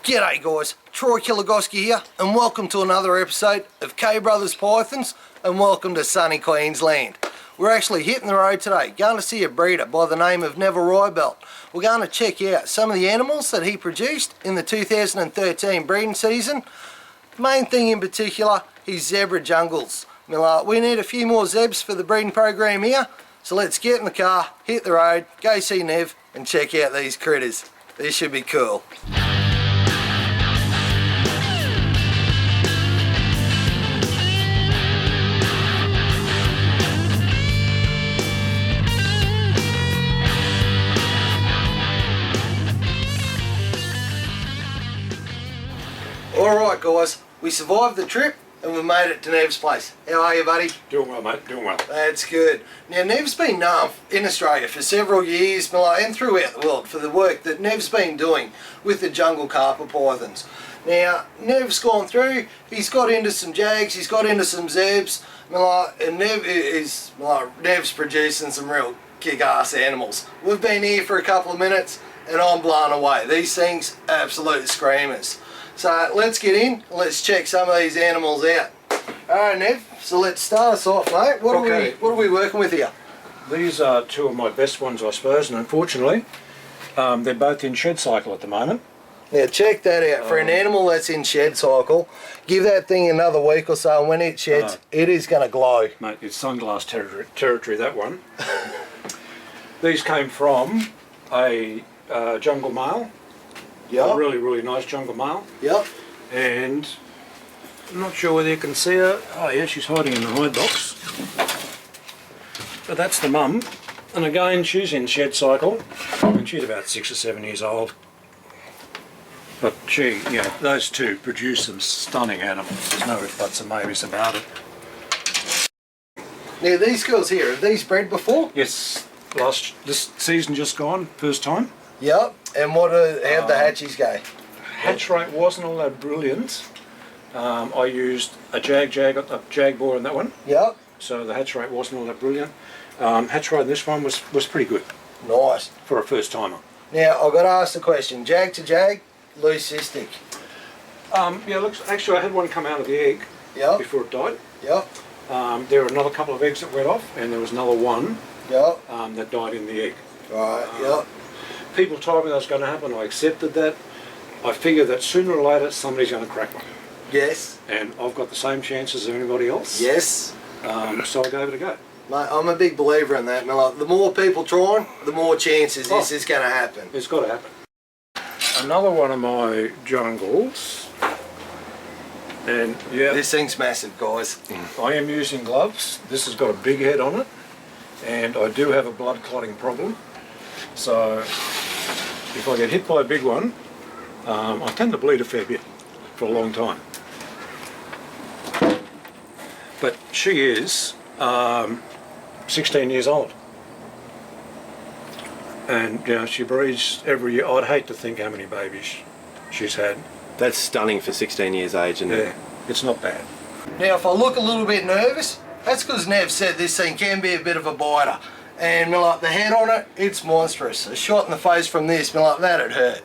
G'day guys, Troy Kilagoski here and welcome to another episode of K Brothers Pythons and welcome to sunny Queensland. We're actually hitting the road today, going to see a breeder by the name of Neville Reibelt. We're going to check out some of the animals that he produced in the 2013 breeding season. The main thing in particular, his zebra jungles. We need a few more zebs for the breeding program here, so let's get in the car, hit the road, go see Nev and check out these critters. This should be cool. Alright guys, we survived the trip and we made it to Nev's place. How are you, buddy? Doing well, mate, doing well. That's good. Now Nev's been known in Australia for several years and throughout the world for the work that Nev's been doing with the jungle carper pythons. Now Nev's gone through, he's got into some jags, he's got into some zebs, and Nev's producing some real kick-ass animals. We've been here for a couple of minutes and I'm blown away. These things, absolute screamers. So let's get in, let's check some of these animals out. Alright Nev, so let's start us off, mate. What are we working with here? These are two of my best ones, I suppose, and unfortunately they're both in shed cycle at the moment. Now check that out. For an animal that's in shed cycle, give that thing another week or so and when it sheds, it is going to glow. Mate, it's sunglass territory, that one. These came from a jungle male. Yep. A really, really nice jungle male. Yep. And I'm not sure whether you can see her. Oh yeah, she's hiding in the hide box. But that's the mum. And again, she's in shed cycle. And she's about 6 or 7 years old. But she, those two produce some stunning animals. There's no ifs, buts and maybes about it. Now these girls here, have these bred before? Yes, this season just gone, first time. Yep. And how'd the hatchies go? Hatch rate wasn't all that brilliant. I used a jag boar on that one. Yep. So the hatch rate wasn't all that brilliant. Hatch rate in this one was pretty good. Nice. For a first timer. Now I've got to ask the question, jag to jag, loose cystic? Yeah, look, actually I had one come out of the egg before it died. Yep. There were another couple of eggs that went off and there was another one that died in the egg. Right, yep. People told me that was going to happen, I accepted that. I figured that sooner or later somebody's going to crack one. Yes. And I've got the same chances as anybody else. Yes. So I gave it a go. Mate, I'm a big believer in that. The more people trying, the more chances this is going to happen. It's got to happen. Another one of my jungles. And yeah. This thing's massive, guys. I am using gloves. This has got a big head on it. And I do have a blood clotting problem. So if I get hit by a big one, I tend to bleed a fair bit for a long time. But she is 16 years old. And she breeds every year. I'd hate to think how many babies she's had. That's stunning for 16 years age, isn't it? Yeah, it's not bad. Now if I look a little bit nervous, that's because Nev said this thing can be a bit of a biter. And the head on it, it's monstrous. A shot in the face from this, that'd hurt.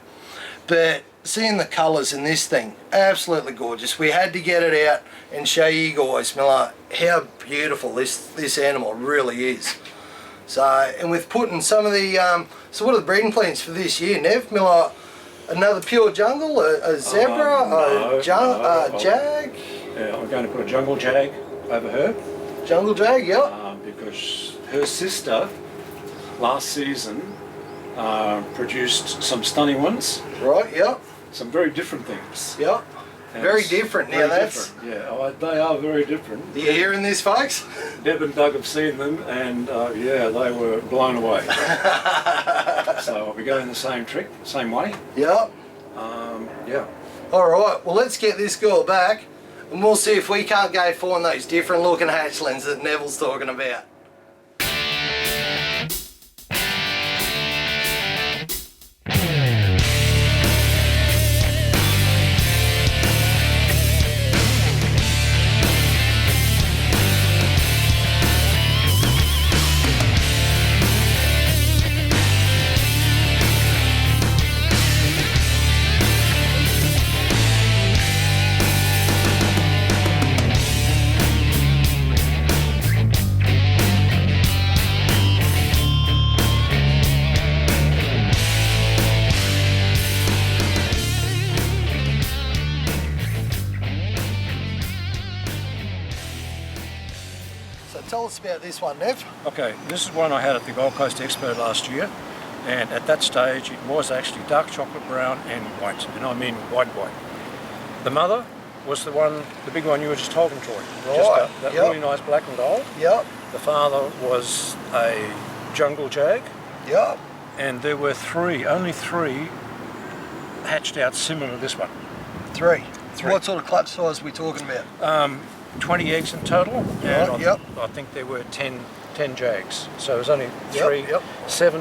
But seeing the colours in this thing, absolutely gorgeous. We had to get it out and show you guys, how beautiful this animal really is. So, and with putting some of the, so what are the breeding plans for this year, Nev? Another pure jungle, a zebra, jag? Yeah, I'm going to put a jungle jag over her. Jungle jag, yep. Because her sister last season produced some stunning ones. Right, yep. Some very different things. Yep. Very different. Now that's... Different. Yeah, they are very different. You hearing this, folks? Deb and Doug have seen them and yeah, they were blown away. So I'll be going the same trick, same way. Yep. Yeah. Alright, well let's get this girl back and we'll see if we can't go find those different looking hatchlings that Neville's talking about. tell us about this one, Nev. Okay, this is one I had at the Gold Coast Expo last year, and at that stage it was actually dark chocolate brown and white, and I mean white. The mother was the big one you were just holding, Troy. Right, Just that really nice black and gold. Yep, The father was a jungle jag, yep. and there were only three hatched out similar to this one. Three. Three. What sort of clutch size are we talking about? 20 eggs in total, and Right, yep. I think there were 10 jags. So it was only three. Yep.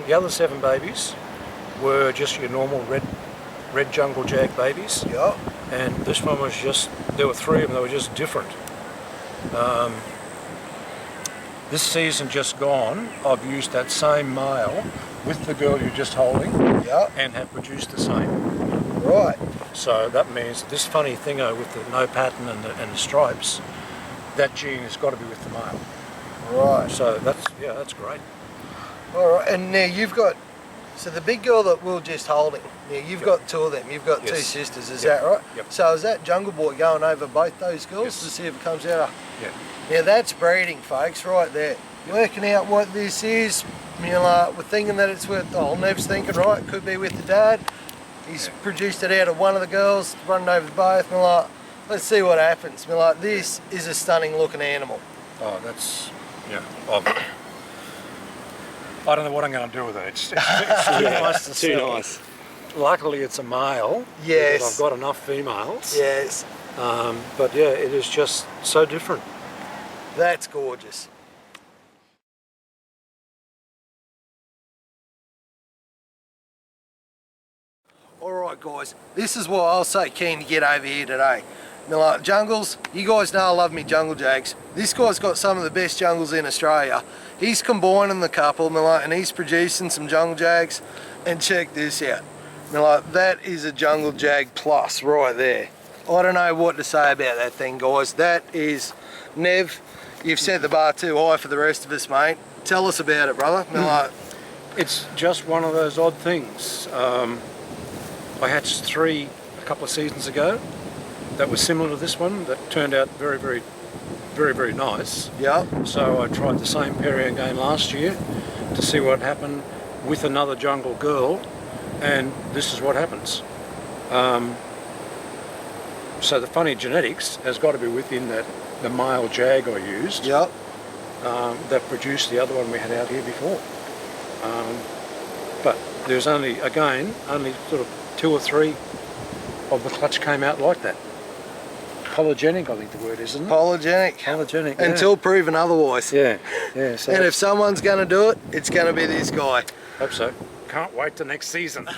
The other 7 babies were just your normal red jungle jag babies. Yep. And this one was there were 3 of them, they were just different. This season just gone, I've used that same male with the girl you're just holding, Yep. and have produced the same. Right. So that means this funny thingo with the no pattern and the stripes, that gene has got to be with the male. Right. So that's great. All right. And now you've got, so the big girl that we're just holding, now you've got 2 of them. You've got 2 Yes. sisters, is Yep. that right? Yep. So is that Jungle Boy going over both those girls Yes. to see if it comes out? Yeah. Now that's breeding, folks, right there. Working out what this is, we're thinking that it's with, Nev's thinking, right, could be with the dad. He's produced it out of one of the girls, running over the both. Let's see what happens. This is a stunning looking animal. Oh, that's, I don't know what I'm going to do with it. It's too nice to Too sell. nice. Luckily it's a male. Yes. because I've got enough females. Yes, But yeah, it is just so different. that's gorgeous. Alright guys, this is what I was so keen to get over here today. Jungles, you guys know I love me jungle jags. This guy's got some of the best jungles in Australia. He's combining the couple, and he's producing some jungle jags. And check this out. That is a jungle jag plus right there. I don't know what to say about that thing, guys. That is, Nev, you've set the bar too high for the rest of us, mate. Tell us about it, brother. It's just one of those odd things. I hatched 3 a couple of seasons ago that was similar to this one that turned out very nice. Yeah. So I tried the same pairing again last year to see what happened with another jungle girl, and this is what happens. So the funny genetics has got to be within the male jag I used. Yep. That produced the other one we had out here before. But there's only sort of 2 or 3 of the clutch came out like that. Polygenic, I think the word is, isn't it? Polygenic. Polygenic, yeah. Until proven otherwise. Yeah. So And if someone's going to do it, it's going to be this guy. hope so. Can't wait till next season.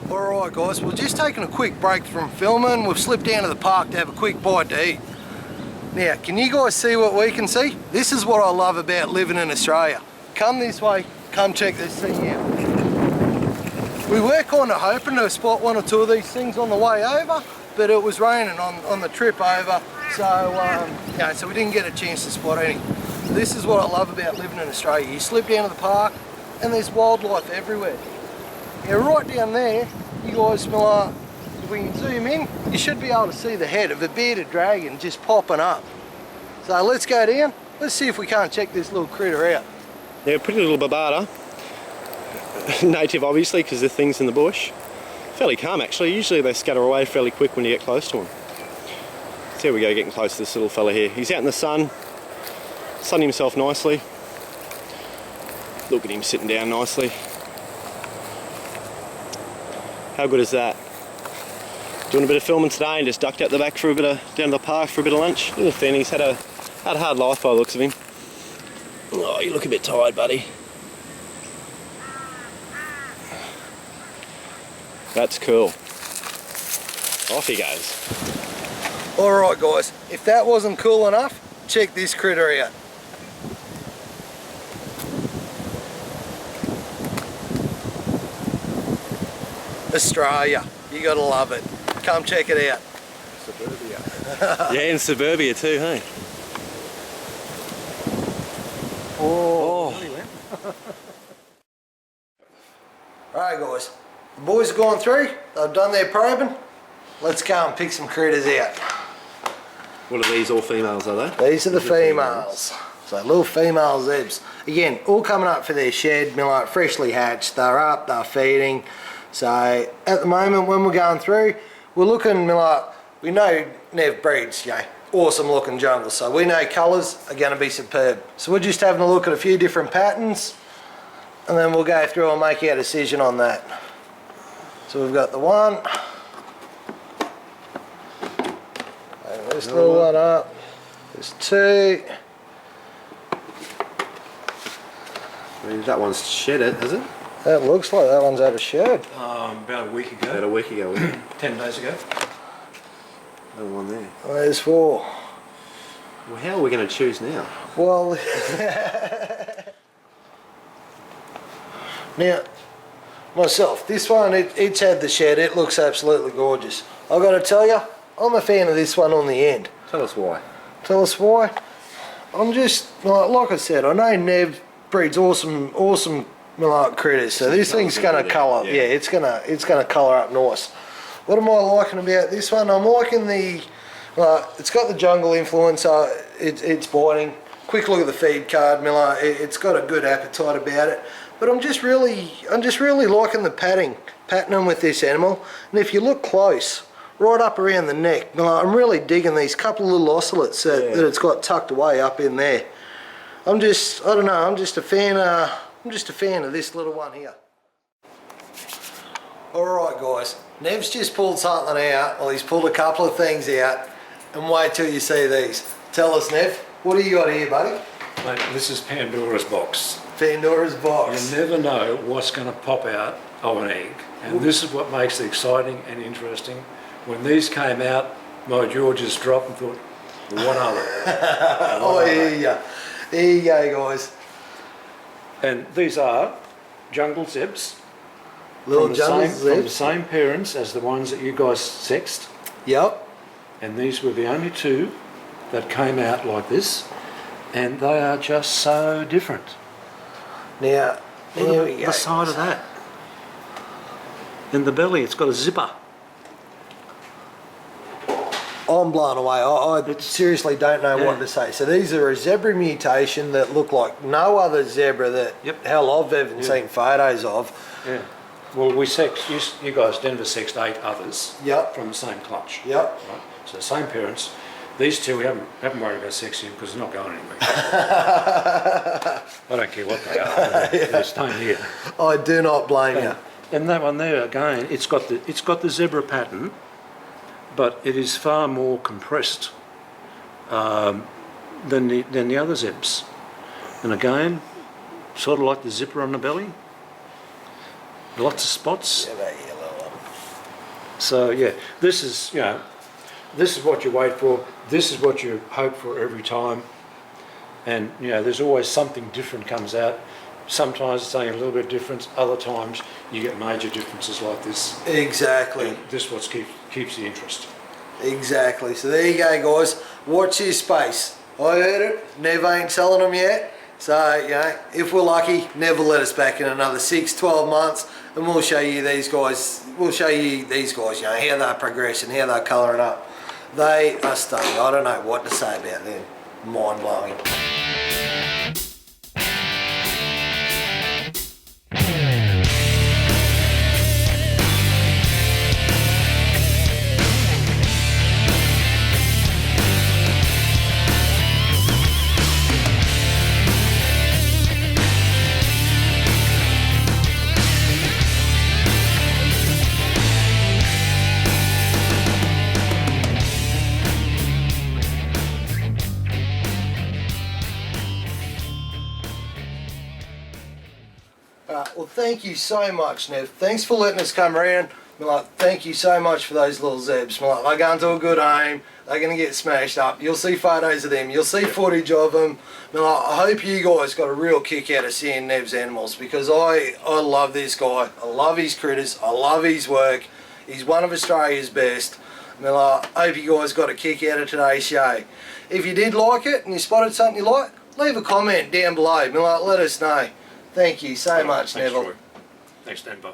Alright guys, we're just taking a quick break from filming. We've slipped down to the park to have a quick bite to eat. Now, can you guys see what we can see? This is what I love about living in Australia. Come this way, come check this thing out. We were kind of hoping to spot 1 or 2 of these things on the way over, but it was raining on the trip over, so so we didn't get a chance to spot any. This is what I love about living in Australia. You slip down to the park and there's wildlife everywhere. Now right down there, you guys smell, if we can zoom in, you should be able to see the head of a bearded dragon just popping up. So let's go down, let's see if we can't check this little critter out. Yeah, pretty little barbata. Native obviously because the thing's in the bush. Fairly calm actually, usually they scatter away fairly quick when you get close to them. So here we go, getting close to this little fella here. He's out in the sun, sunning himself nicely. Look at him sitting down nicely. How good is that? Doing a bit of filming today and just ducked out the back for a bit of, down to the park for a bit of lunch. Little thin, he's had a hard life by the looks of him. Oh, you look a bit tired, buddy. That's cool. Off he goes. Alright guys, if that wasn't cool enough, check this critter out. Australia, you gotta love it. Come check it out. Suburbia. Yeah, in suburbia too, hey? Oh. Alright guys, the boys have gone through, they've done their probing. Let's go and pick some critters out. What are these, all females, are they? These are the females. So little female zebs. Again, all coming up for their shed, like freshly hatched. They're up, they're feeding. So at the moment when we're going through, we're looking like, we know Nev breeds, you know, awesome looking jungle. So we know colours are going to be superb. So we're just having a look at a few different patterns and then we'll go through and make our decision on that. So we've got the one. This little one up. There's two. That one's shed it, has it? That looks like that one's had a shed. About a week ago. About a week ago, wasn't it? 10 days ago. Another one there. There's four. Well, how are we going to choose now? Well, now, myself, this one, it's had the shed. It looks absolutely gorgeous. I've got to tell you, I'm a fan of this one on the end. Tell us why. Tell us why. I'm just, like I said, I know Nev breeds awesome like critters, so this thing's going to colour, yeah, it's going to colour up nice. What am I liking about this one? I'm liking the, it's got the jungle influence, it's biting. Quick look at the feed card, Miller, it's got a good appetite about it. But I'm just really liking the patterning with this animal. And if you look close, right up around the neck, I'm really digging these couple of little ocelots that it's got tucked away up in there. I don't know, I'm just a fan of this little one here. Alright guys, Nev's just pulled something out, well he's pulled a couple of things out, and wait till you see these. Tell us Nev, what do you got here buddy? Mate, this is Pandora's box. Pandora's box. You never know what's going to pop out of an egg, and this is what makes it exciting and interesting. When these came out, my jaw just dropped and thought, what are they? Oh, there you go, guys. And these are jungle zebs. Little jungle From the zebs. same parents as the ones that you guys sexed. Yep. And these were the only two that came out like this. And they are just so different. Now, here we go. The side of that. In the belly, it's got a zipper. I'm blown away. I seriously don't know what to say. So these are a zebra mutation that look like no other zebra that hell I've ever seen photos of. Yeah. Well, we sexed, you guys, Denver sexed 8 others from the same clutch. Yep. Right? So the same parents. These two we haven't worried about sexing because they're not going anywhere. I don't care what they are. They're staying here. I do not blame you. And that one there again, it's got the zebra pattern, but it is far more compressed than the other zebs. And again, sort of like the zipper on the belly. Lots of spots. Yeah, that yellow one. So yeah, this is this is what you wait for. This is what you hope for every time. And there's always something different comes out. Sometimes it's only a little bit different. Other times you get major differences like this. Exactly. And this is what keeps the interest. Exactly. So there you go, guys. Watch this space. I heard it. Nev ain't selling them yet. So, if we're lucky, Nev will let us back in another 6-12 months and we'll show you these guys. We'll show you these guys, how they're progressing, how they're colouring up. They are stunning. I don't know what to say about them. Mind blowing. Well, thank you so much, Nev. Thanks for letting us come around. Thank you so much for those little zebs. They're going to a good home. They're going to get smashed up. You'll see photos of them. You'll see footage of them. I hope you guys got a real kick out of seeing Nev's animals, because I love this guy. I love his critters. I love his work. He's one of Australia's best. I hope you guys got a kick out of today's show. If you did like it and you spotted something you like, leave a comment down below. Let us know. Thank you so much, Thanks, Neville. Troy. Thanks, Denver.